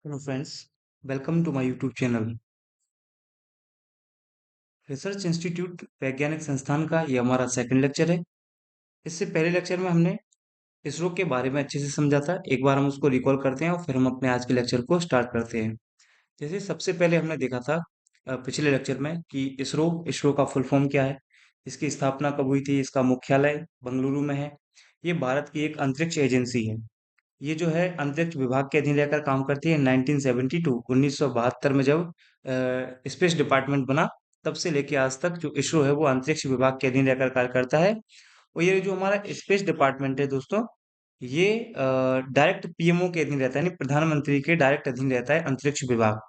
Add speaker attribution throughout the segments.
Speaker 1: Hello friends, welcome to my YouTube channel. Research institute वैज्ञानिक संस्थान का ये हमारा सेकंड लेक्चर है। इससे पहले लेक्चर में हमने इसरो के बारे में अच्छे से समझा था। एक बार हम उसको रिकॉल करते हैं और फिर हम अपने आज के लेक्चर को स्टार्ट करते हैं। जैसे सबसे पहले हमने देखा था पिछले लेक्चर में कि इसरो इसरो का फुल फॉर्म क्या है, इसकी स्थापना कब हुई थी, इसका मुख्यालय बेंगलुरु में है। ये भारत की एक अंतरिक्ष एजेंसी है। ये जो है अंतरिक्ष विभाग के अधीन रहकर काम करती है। 1972 1972 में जब स्पेस डिपार्टमेंट बना, तब से लेके आज तक जो इसरो है वो अंतरिक्ष विभाग के अधीन रहकर कार्य करता है। और ये जो हमारा स्पेस डिपार्टमेंट है दोस्तों, ये डायरेक्ट पीएमओ के अधीन रहता है, यानी प्रधानमंत्री के डायरेक्ट अधीन रहता है अंतरिक्ष विभाग।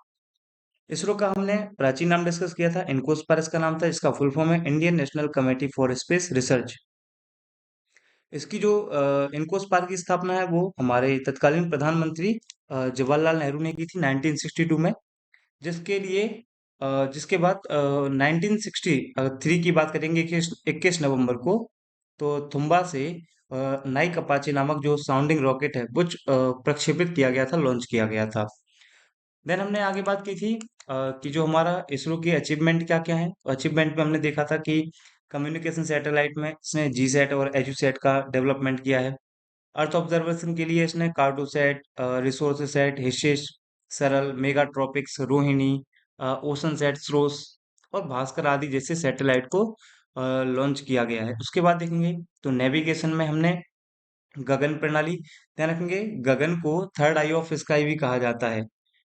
Speaker 1: इसरो का हमने प्राचीन नाम डिस्कस किया था, इनकोस्पार इसका नाम था, इसका फुल फॉर्म है Indian national committee for space research. इसकी जो इनकोस पार्क की स्थापना है वो हमारे तत्कालीन प्रधानमंत्री जवाहरलाल नेहरू ने की थी 1962 में। जिसके लिए जिसके बाद 1963 की बात करेंगे, 21 नवंबर को, तो थुम्बा से नाइक अपाचे नामक जो साउंडिंग रॉकेट है वो प्रक्षेपित किया गया था, लॉन्च किया गया था। देन हमने आगे बात की थी कि जो हमारा इसरो की अचीवमेंट क्या क्या है। अचीवमेंट में हमने देखा था कि कम्युनिकेशन सैटेलाइट में इसने जी सैट और एजुसैट का डेवलपमेंट किया है। अर्थ ऑब्जर्वेशन के लिए इसने कार्टोसैट, रिसोर्स सैट, हिस्सेस, सरल, मेगाट्रॉपिक्स, रोहिणी, ओशन सैट, स्रोस और भास्कर आदि जैसे सैटेलाइट को लॉन्च किया गया है। उसके बाद देखेंगे तो नेविगेशन में हमने गगन प्रणाली, ध्यान रखेंगे गगन को थर्ड आई ऑफ स्काई भी कहा जाता है,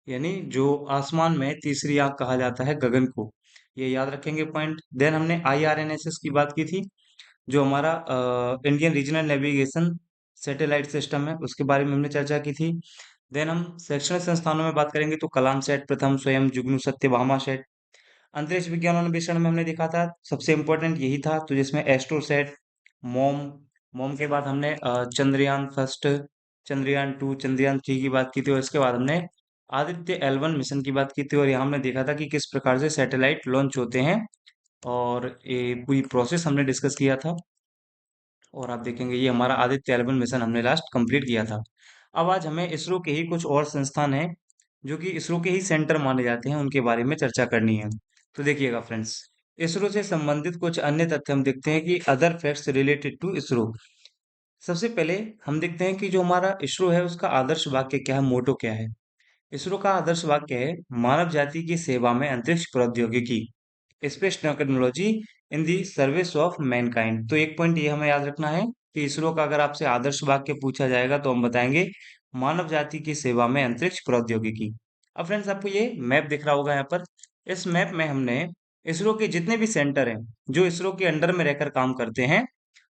Speaker 1: यानी जो आसमान में तीसरी आंख कहा जाता है गगन को। ये याद रखेंगे पॉइंट। देन हमने आईआरएनएसएस की बात की थी, जो हमारा Indian regional navigation satellite system है, उसके बारे में हमने चर्चा की थी। देन हम शैक्षणिक संस्थानों में बात करेंगे तो कलाम सेट, प्रथम, स्वयं, जुगनू, सत्यभामा सेट। अंतरिक्ष विज्ञान और अन्वेषण में हमने देखा था सबसे इम्पोर्टेंट यही था, तो जिसमें एस्ट्रोसेट, मोम, मोम के बाद हमने Chandrayaan first, Chandrayaan two, Chandrayaan three की बात की थी, और इसके बाद हमने आदित्य L1 मिशन की बात की थी। और यहाँ हमने देखा था कि किस प्रकार से सैटेलाइट लॉन्च होते हैं, और ये पूरी प्रोसेस हमने डिस्कस किया था। और आप देखेंगे ये हमारा आदित्य एल1 मिशन हमने लास्ट कंप्लीट किया था। अब आज हमें इसरो के ही कुछ और संस्थान हैं जो कि इसरो के ही सेंटर माने जाते हैं, उनके बारे में चर्चा करनी है। तो देखिएगा फ्रेंड्स, इसरो से संबंधित कुछ अन्य तथ्य हम देखते हैं कि other facts related to ISRO. सबसे पहले हम देखते हैं कि जो हमारा इसरो है उसका आदर्श वाक्य क्या है, मोटो क्या है। इसरो का आदर्श वाक्य है मानव जाति की सेवा में अंतरिक्ष प्रौद्योगिकी, space technology in the service of Mankind. तो एक पॉइंट ये हमें याद रखना है कि इसरो का अगर आपसे आदर्श वाक्य पूछा जाएगा तो हम बताएंगे मानव जाति की सेवा में अंतरिक्ष प्रौद्योगिकी। अब फ्रेंड्स, आपको ये मैप दिख रहा होगा यहाँ पर। इस मैप में हमने इसरो के जितने भी सेंटर हैं जो इसरो के अंडर में रहकर काम करते हैं,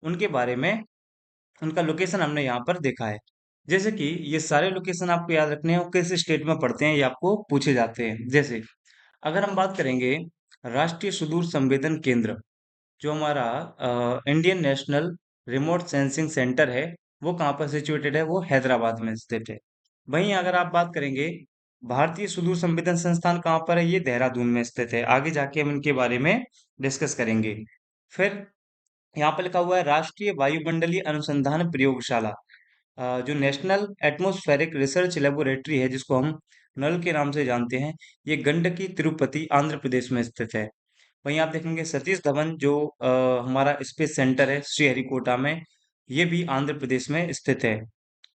Speaker 1: उनके बारे में, उनका लोकेशन हमने यहाँ पर देखा है। जैसे कि ये सारे लोकेशन आपको याद रखने हैं और किस स्टेट में पड़ते हैं ये आपको पूछे जाते हैं। जैसे अगर हम बात करेंगे राष्ट्रीय सुदूर संवेदन केंद्र, जो हमारा Indian national remote sensing centre है, वो कहाँ पर सिचुएटेड है, वो हैदराबाद में स्थित है। वहीं अगर आप बात करेंगे भारतीय सुदूर संवेदन संस्थान कहाँ पर है, ये देहरादून में स्थित है। आगे जाके हम इनके बारे में डिस्कस करेंगे। फिर यहाँ पर लिखा हुआ है राष्ट्रीय वायुमंडलीय अनुसंधान प्रयोगशाला, जो नेशनल एटमॉस्फेरिक रिसर्च लेबोरेटरी है, जिसको हम नल के नाम से जानते हैं, ये गंडकी तिरुपति आंध्र प्रदेश में स्थित है। वहीं आप देखेंगे सतीश धवन, जो हमारा स्पेस सेंटर है श्रीहरिकोटा में, ये भी आंध्र प्रदेश में स्थित है।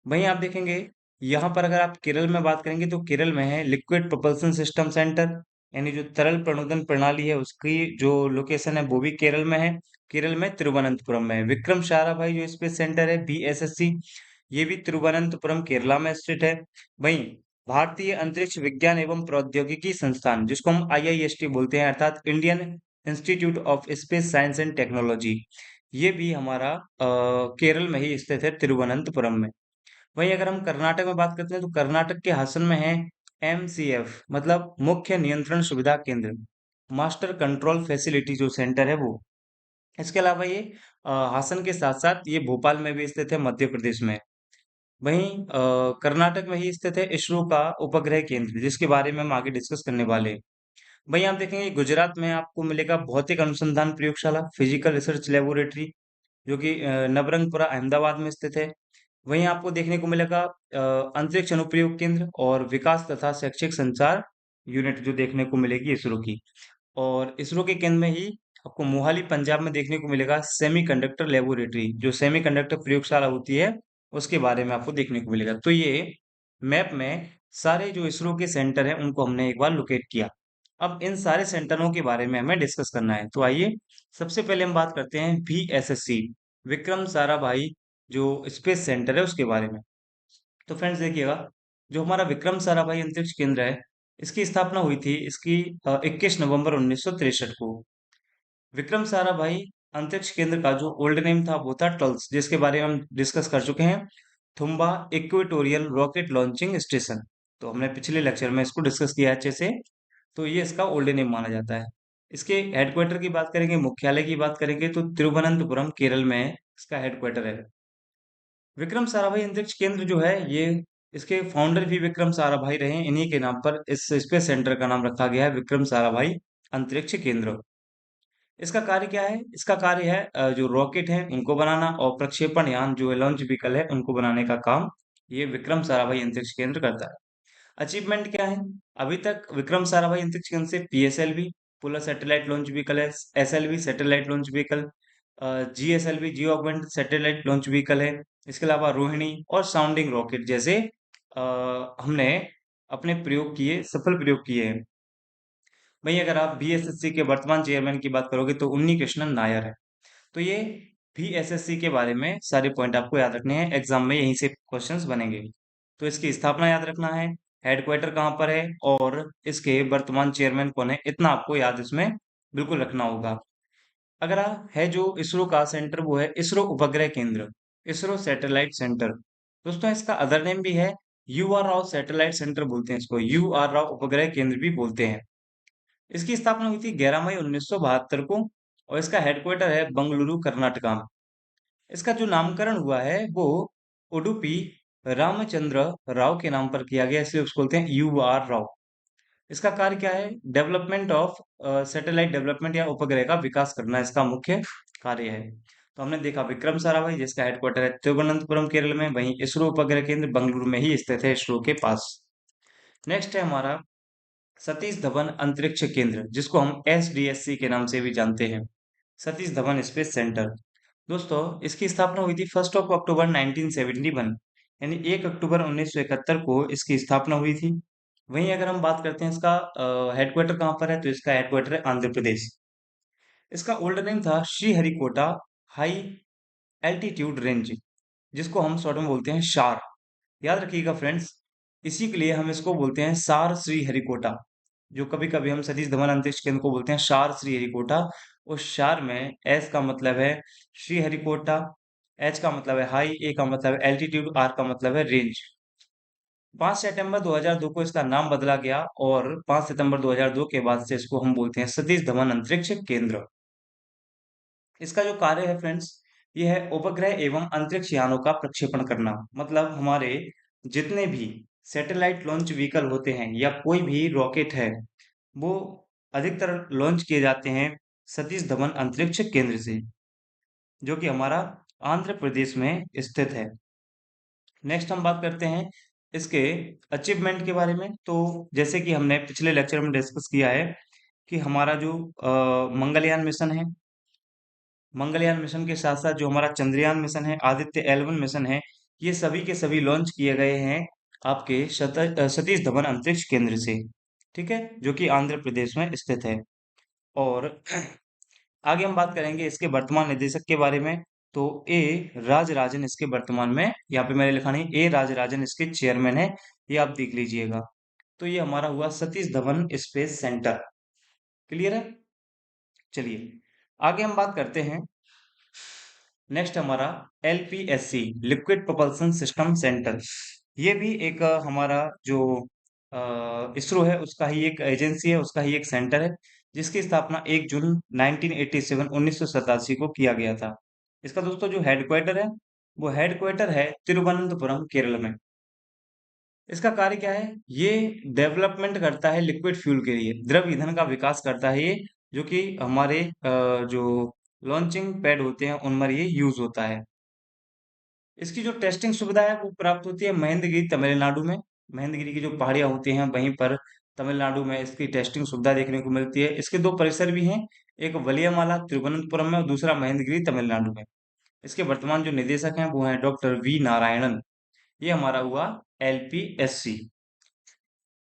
Speaker 1: वहीं आप देखेंगे यहाँ पर अगर आप केरल में बात करेंगे तो केरल में है लिक्विड प्रोपल्सन सिस्टम सेंटर, यानी जो तरल प्रणोदन प्रणाली है उसकी जो लोकेशन है वो भी केरल में है। केरल में तिरुवनंतपुरम में है। विक्रम साराभाई जो स्पेस सेंटर है BSSC, ये भी तिरुवनंतपुरम केरला में स्थित है। वहीं भारतीय अंतरिक्ष विज्ञान एवं प्रौद्योगिकी संस्थान, जिसको हम IIST बोलते हैं, अर्थात Indian institute of space science and technology, ये भी हमारा केरल में ही स्थित है, तिरुवनंतपुरम में। वहीं अगर हम कर्नाटक में बात करते हैं तो कर्नाटक के हासन में है MCF, मतलब मुख्य नियंत्रण सुविधा केंद्र, मास्टर कंट्रोल फैसिलिटी जो सेंटर है वो। इसके अलावा ये हासन के साथ साथ ये भोपाल में भी स्थित है, मध्य प्रदेश में। वहीं कर्नाटक में ही स्थित है इसरो का उपग्रह केंद्र, जिसके बारे में हम आगे डिस्कस करने वाले हैं। वहीं आप देखेंगे गुजरात में आपको मिलेगा भौतिक अनुसंधान प्रयोगशाला, फिजिकल रिसर्च लेबोरेटरी, जो कि नवरंगपुरा अहमदाबाद में स्थित है। वहीं आपको देखने को मिलेगा अंतरिक्ष अनुप्रयोग केंद्र और विकास तथा शैक्षिक संचार यूनिट जो देखने को मिलेगी इसरो की। और इसरो के केंद्र में ही आपको मोहाली पंजाब में देखने को मिलेगा सेमीकंडक्टर लेबोरेटरी, जो सेमीकंडक्टर प्रयोगशाला होती है उसके बारे में आपको देखने को मिलेगा। तो ये मैप में सारे जो इसरो के सेंटर हैं उनको हमने एक बार लोकेट किया। अब इन सारे सेंटरों के बारे में हमें डिस्कस करना है। तो आइए सबसे पहले हम बात करते हैं VSSC, विक्रम साराभाई जो स्पेस सेंटर है उसके बारे में। तो फ्रेंड्स देखिएगा, जो हमारा विक्रम साराभाई अंतरिक्ष केंद्र है, इसकी स्थापना हुई थी इसकी 21 नवंबर 1963 को। विक्रम साराभाई अंतरिक्ष केंद्र का जो ओल्ड नेम था वो था टल्स, जिसके बारे में हम डिस्कस कर चुके हैं, Thumba equatorial rocket launching station. तो हमने पिछले लेक्चर में इसको डिस्कस किया है अच्छे से। तो ये इसका ओल्ड नेम माना जाता है। इसके हेडक्वार्टर की बात करेंगे, मुख्यालय की बात करेंगे तो तिरुवनंतपुरम केरल में इसका हेडक्वार्टर है। विक्रम साराभाई अंतरिक्ष केंद्र जो है ये, इसके फाउंडर भी विक्रम साराभाई रहे हैं। इन्हीं के नाम पर इस स्पेस सेंटर का नाम रखा गया है विक्रम साराभाई अंतरिक्ष केंद्र। इसका कार्य क्या है? इसका कार्य है जो रॉकेट है उनको बनाना और प्रक्षेपण यान जो लॉन्च व्हीकल है उनको बनाने का काम ये विक्रम साराभाई अंतरिक्ष केंद्र करता है। अचीवमेंट क्या है? अभी तक विक्रम साराभाई अंतरिक्ष केंद्र से PSLV polar satellite launch vehicle है, SLV satellite launch vehicle, GSLV geo augmented satellite launch vehicle है। इसके अलावा रोहिणी और साउंडिंग रॉकेट जैसे हमने अपने प्रयोग किए, सफल प्रयोग किए हैं। वहीं अगर आप VSSC के वर्तमान चेयरमैन की बात करोगे तो उन्नी कृष्णन नायर है। तो ये VSSC के बारे में सारे पॉइंट आपको याद रखने हैं, एग्जाम में यहीं से क्वेश्चंस बनेंगे। तो इसकी स्थापना याद रखना है, हेडक्वार्टर कहाँ पर है और इसके वर्तमान चेयरमैन कौन है, इतना आपको याद इसमें बिल्कुल रखना होगा। अगला है जो इसरो का सेंटर वो है इसरो उपग्रह केंद्र, इसरो सैटेलाइट सेंटर। दोस्तों इसका अदर नेम भी है, UR राव सैटेलाइट सेंटर बोलते हैं इसको, UR राव उपग्रह केंद्र भी बोलते हैं। इसकी स्थापना हुई थी 11 मई 1972 को और इसका हेडक्वार्टर है बंगलुरु कर्नाटका में। इसका जो नामकरण हुआ है वो उडुपी रामचंद्र राव के नाम पर किया गया, इसलिए उसको बोलते हैं UR राव। इसका कार्य क्या है? डेवलपमेंट ऑफ सैटेलाइट डेवलपमेंट या उपग्रह का विकास करना इसका मुख्य कार्य है। तो हमने देखा विक्रम साराभाई जिसका हेडक्वार्टर है तिरुवनंतपुरम केरल में, वहीं इसरो उपग्रह केंद्र बंगलुरु में ही स्थित है इसरो के पास। नेक्स्ट है हमारा सतीश धवन अंतरिक्ष केंद्र, जिसको हम SDSC के नाम से भी जानते हैं, सतीश धवन स्पेस सेंटर। दोस्तों इसकी स्थापना हुई थी 1 अक्टूबर 1971, यानी 1 अक्टूबर 1971 को इसकी स्थापना हुई थी। वहीं अगर हम बात करते हैं इसका हेडक्वार्टर कहाँ पर है, तो इसका हेडक्वार्टर है आंध्र प्रदेश। इसका ओल्ड नेम था श्रीहरिकोटा हाई एल्टीट्यूड रेंज, जिसको हम शॉर्ट में बोलते हैं शार। याद रखिएगा फ्रेंड्स, इसी के लिए हम इसको बोलते हैं सार श्रीहरिकोटा। जो कभी कभी हम सतीश धवन अंतरिक्ष केंद्र को बोलते हैं शार श्रीहरिकोटा। उस शार में एस का मतलब है श्रीहरिकोटा, एच का मतलब है हाई, ए का मतलब है एल्टीट्यूड, आर का मतलब है रेंज। 5 सितंबर 2002 को इसका नाम बदला गया और 5 सितंबर 2002 के बाद से इसको हम बोलते हैं सतीश धवन अंतरिक्ष केंद्र। इसका जो कार्य है फ्रेंड्स, ये है उपग्रह एवं अंतरिक्ष यानों का प्रक्षेपण करना। मतलब हमारे जितने भी सैटेलाइट लॉन्च व्हीकल होते हैं या कोई भी रॉकेट है, वो अधिकतर लॉन्च किए जाते हैं सतीश धवन अंतरिक्ष केंद्र से, जो कि हमारा आंध्र प्रदेश में स्थित है। नेक्स्ट हम बात करते हैं इसके अचीवमेंट के बारे में। तो जैसे कि हमने पिछले लेक्चर में डिस्कस किया है कि हमारा जो मंगलयान मिशन है, मंगलयान मिशन के साथ साथ जो हमारा चंद्रयान मिशन है, आदित्य L1 मिशन है, ये सभी के सभी लॉन्च किए गए हैं आपके सतीश धवन अंतरिक्ष केंद्र से। ठीक है, जो कि आंध्र प्रदेश में स्थित है। और आगे हम बात करेंगे इसके वर्तमान निदेशक के बारे में। तो ए राजराजन इसके वर्तमान में, यहाँ पे मैंने लिखा नहीं, ए राजराजन इसके चेयरमैन है, ये आप देख लीजिएगा। तो ये हमारा हुआ Satish Dhawan space centre. Clear है? चलिए आगे हम बात करते हैं। नेक्स्ट हमारा LPSC liquid propulsion system centre. ये भी एक हमारा जो इसरो है उसका ही एक एजेंसी है, उसका ही एक सेंटर है, जिसकी स्थापना 1 जून 1987 1987 को किया गया था। इसका दोस्तों जो हेडक्वार्टर है वो हेडक्वार्टर है तिरुवनंतपुरम केरल में। इसका कार्य क्या है? ये डेवलपमेंट करता है लिक्विड फ्यूल के लिए, द्रव ईंधन का विकास करता है ये, जो कि हमारे जो लॉन्चिंग पैड होते हैं उनमें ये यूज होता है। इसकी जो टेस्टिंग सुविधा है वो प्राप्त होती है महेंद्रगिरी तमिलनाडु में। महेंद्रगिरी की जो पहाड़ियाँ होती हैं वहीं पर तमिलनाडु में इसकी टेस्टिंग सुविधा देखने को मिलती है। इसके 2 परिसर भी हैं, एक वलियामाला तिरुवनंतपुरम में और दूसरा महेंद्रगिरी तमिलनाडु में। इसके वर्तमान जो निदेशक हैं वो हैं डॉक्टर वी नारायणन। ये हमारा हुआ एलपीएससी।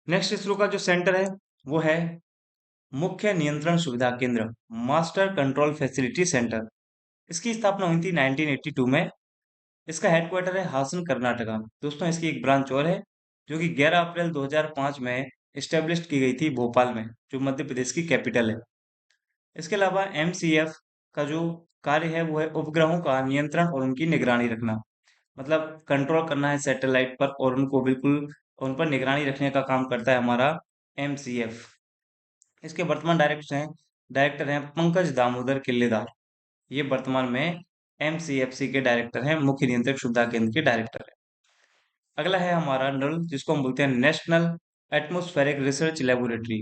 Speaker 1: नेक्स्ट इसरो का जो सेंटर है वो है मुख्य नियंत्रण सुविधा केंद्र, मास्टर कंट्रोल फैसिलिटी सेंटर। इसकी स्थापना हुई थी 1982 में। इसका हेडक्वार्टर है हासन कर्नाटका। दोस्तों इसकी एक ब्रांच और है जो कि 11 अप्रैल 2005 में इस्टेब्लिश की गई थी भोपाल में, जो मध्य प्रदेश की कैपिटल है। इसके अलावा एमसीएफ का जो कार्य है वो है उपग्रहों का नियंत्रण और उनकी निगरानी रखना। मतलब कंट्रोल करना है सैटेलाइट पर और उनको बिल्कुल उन पर निगरानी रखने का काम करता है हमारा एमसीएफ। इसके वर्तमान डायरेक्टर हैं पंकज दामोदर किल्लेदार। ये वर्तमान में एमसीएफसी के डायरेक्टर हैं, मुख्य नियंत्रक सुविधा केंद्र के डायरेक्टर है। अगला है हमारा नल, जिसको हम बोलते हैं नेशनल एटमॉस्फेरिक रिसर्च लेबोरेटरी,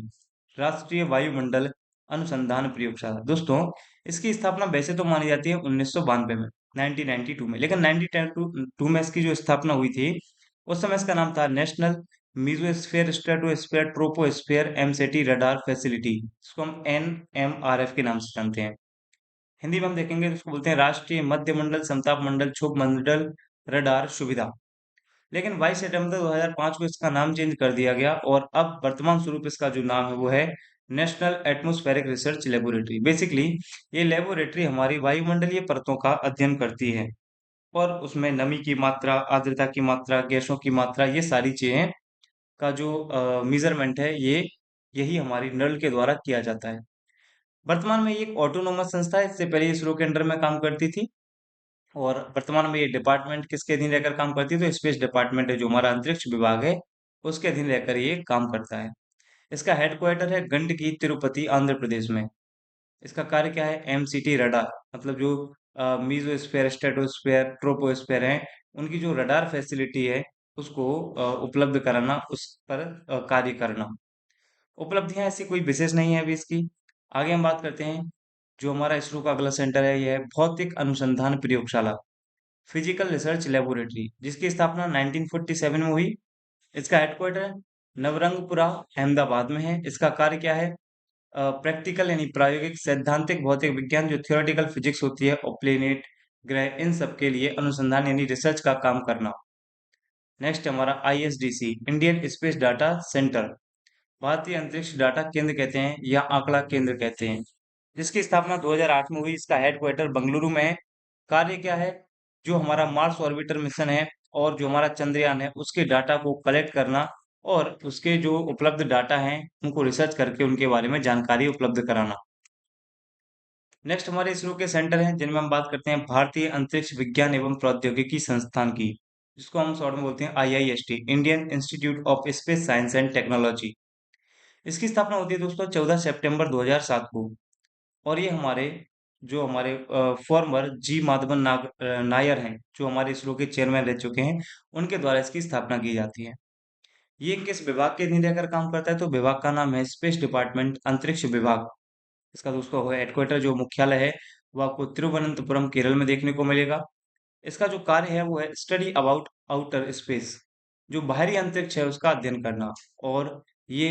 Speaker 1: राष्ट्रीय वायुमंडल अनुसंधान प्रयोगशाला। दोस्तों इसकी स्थापना वैसे तो मानी जाती है 1992 में, 1992 में, लेकिन 1992 में इसकी जो स्थापना हुई थी उस समय इसका नाम था national mesosphere stratosphere troposphere MST radar facility, इसको हम एनएमआरएफ के नाम से जानते हैं। हिंदी में हम देखेंगे तो इसको बोलते हैं राष्ट्रीय मध्य मंडल समताप मंडल क्षोभ मंडल रडार सुविधा। लेकिन 22 सितंबर 2005 को इसका नाम चेंज कर दिया गया और अब वर्तमान स्वरूप इसका जो नाम है वो है national atmospheric research laboratory. Basically ये लेबोरेटरी हमारी वायुमंडलीय परतों का अध्ययन करती है और उसमें नमी की मात्रा, आर्द्रता की मात्रा, गैसों की मात्रा, ये सारी चीजें का जो मेजरमेंट है ये यही हमारी नल के द्वारा किया जाता है। वर्तमान में ये एक ऑटोनोमस संस्था है, इससे पहले इसरो के अंडर में काम करती थी और वर्तमान में ये डिपार्टमेंट किसके अधीन रहकर काम करती है, तो स्पेस डिपार्टमेंट है जो हमारा अंतरिक्ष विभाग है उसके अधीन रहकर ये काम करता है। इसका हेडक्वार्टर है गंडकी तिरुपति आंध्र प्रदेश में। इसका कार्य क्या है, एमसीटी रडार, मतलब जो मीजोस्फेयर स्ट्रेटोस्फेयर ट्रोपोस्फेयर है उनकी जो रडार फैसिलिटी है उसको उपलब्ध कराना, उस पर कार्य करना। उपलब्धियां ऐसी कोई विशेष नहीं है अभी इसकी। आगे हम बात करते हैं, जो हमारा इसरो का अगला सेंटर है यह है भौतिक अनुसंधान प्रयोगशाला, फिजिकल रिसर्च लेबोरेटरी, जिसकी स्थापना 1947 में हुई। इसका हेडक्वार्टर नवरंगपुरा अहमदाबाद में है। इसका कार्य क्या है, प्रैक्टिकल यानी प्रायोगिक सैद्धांतिक भौतिक विज्ञान, जो थियोरेटिकल फिजिक्स होती है और प्लेनेट ग्रह इन सब के लिए अनुसंधान यानी रिसर्च का काम करना। नेक्स्ट हमारा आईएसडीसी, इंडियन स्पेस डाटा सेंटर, भारतीय अंतरिक्ष डाटा केंद्र कहते हैं या आंकड़ा केंद्र कहते हैं, जिसकी स्थापना 2008 में हुई। इसका हेडक्वार्टर बेंगलुरु में है। कार्य क्या है, जो हमारा मार्स ऑर्बिटर मिशन है और जो हमारा चंद्रयान है उसके डाटा को कलेक्ट करना और उसके जो उपलब्ध डाटा हैं उनको रिसर्च करके उनके बारे में जानकारी उपलब्ध कराना। नेक्स्ट हमारे इसरो के सेंटर हैं जिनमें हम बात करते हैं भारतीय अंतरिक्ष विज्ञान एवं प्रौद्योगिकी संस्थान की, जिसको हम शॉर्ट में बोलते हैं IIST, Indian institute of space science and technology. इसकी स्थापना होती है दोस्तों 14 सितंबर 2007 को और ये हमारे फॉर्मर जी माधवन नायर हैं जो हमारे इसरो के चेयरमैन रह चुके हैं, उनके द्वारा इसकी स्थापना की जाती है। ये किस विभाग के अधीन रहकर काम करता है, तो विभाग का नाम है स्पेस डिपार्टमेंट, अंतरिक्ष विभाग। इसका दोस्तों हेडक्वार्टर जो मुख्यालय है वो आपको तिरुवनंतपुरम केरल में देखने को मिलेगा। इसका जो कार्य है वो है स्टडी अबाउट आउटर स्पेस, जो बाहरी अंतरिक्ष है उसका अध्ययन करना। और ये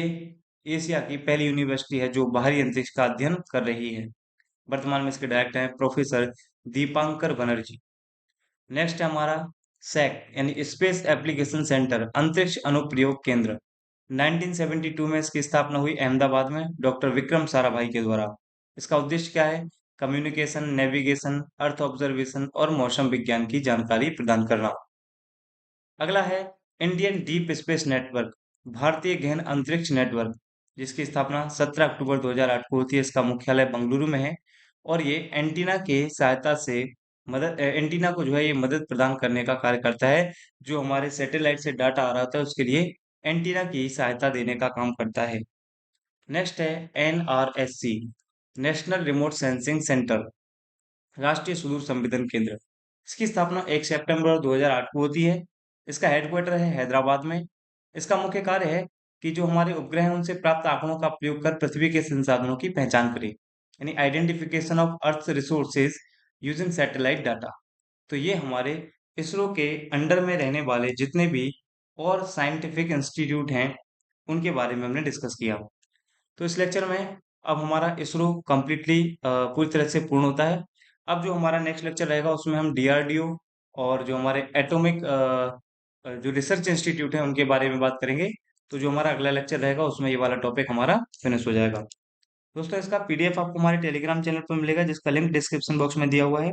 Speaker 1: एशिया की पहली यूनिवर्सिटी है जो बाहरी अंतरिक्ष का अध्ययन कर रही है। वर्तमान में इसके डायरेक्टर हैं प्रोफेसर दीपांकर बनर्जी। नेक्स्ट है हमारा सैक यानी स्पेस एप्लीकेशन सेंटर, अंतरिक्ष अनुप्रयोग केंद्र। 1972 में इसकी स्थापना हुई अहमदाबाद में डॉक्टर विक्रम साराभाई के द्वारा। इसका उद्देश्य क्या है, कम्युनिकेशन, नेविगेशन, अर्थ ऑब्जर्वेशन और मौसम विज्ञान की जानकारी प्रदान करना। अगला है इंडियन डीप स्पेस नेटवर्क, भारतीय गहन अंतरिक्ष नेटवर्क, जिसकी स्थापना 17 अक्टूबर 2008 को होती है। इसका मुख्यालय बेंगलुरु में है और ये एंटीना के सहायता से एंटीना को जो है ये मदद प्रदान करने का कार्य करता है। जो हमारे सैटेलाइट से डाटा आ रहा होता है उसके लिए एंटीना की सहायता देने का काम करता है। नेक्स्ट है NRSC, national remote sensing centre, राष्ट्रीय सुदूर संवेदन केंद्र। इसकी स्थापना 1 सितंबर 2008 को होती है। इसका हेडक्वार्टर है हैदराबाद में। इसका मुख्य कार्य है कि जो हमारे उपग्रह हैं उनसे प्राप्त आंकड़ों का प्रयोग कर पृथ्वी के संसाधनों की पहचान करें, यानी identification of earth resources using satellite data. तो ये हमारे इसरो के अंडर में रहने वाले जितने भी और साइंटिफिक इंस्टीट्यूट हैं उनके बारे में हमने डिस्कस किया। तो इस लेक्चर में अब हमारा इसरो कंप्लीटली पूरी तरह से पूर्ण होता है। अब जो हमारा नेक्स्ट लेक्चर रहेगा उसमें हम डीआरडीओ और जो हमारे एटॉमिक जो रिसर्च इंस्टीट्यूट है उनके बारे में बात करेंगे। तो जो हमारा अगला लेक्चर रहेगा उसमें ये वाला टॉपिक हमारा फिनिश हो जाएगा। दोस्तों इसका पीडीएफ आपको हमारे टेलीग्राम चैनल पर मिलेगा जिसका लिंक डिस्क्रिप्शन बॉक्स में दिया हुआ है।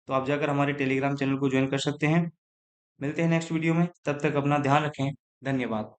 Speaker 1: तो आप जाकर हमारे टेलीग्राम चैनल को ज्वाइन कर सकते हैं। मिलते हैं नेक्स्ट वीडियो में, तब तक अपना ध्यान रखें। धन्यवाद।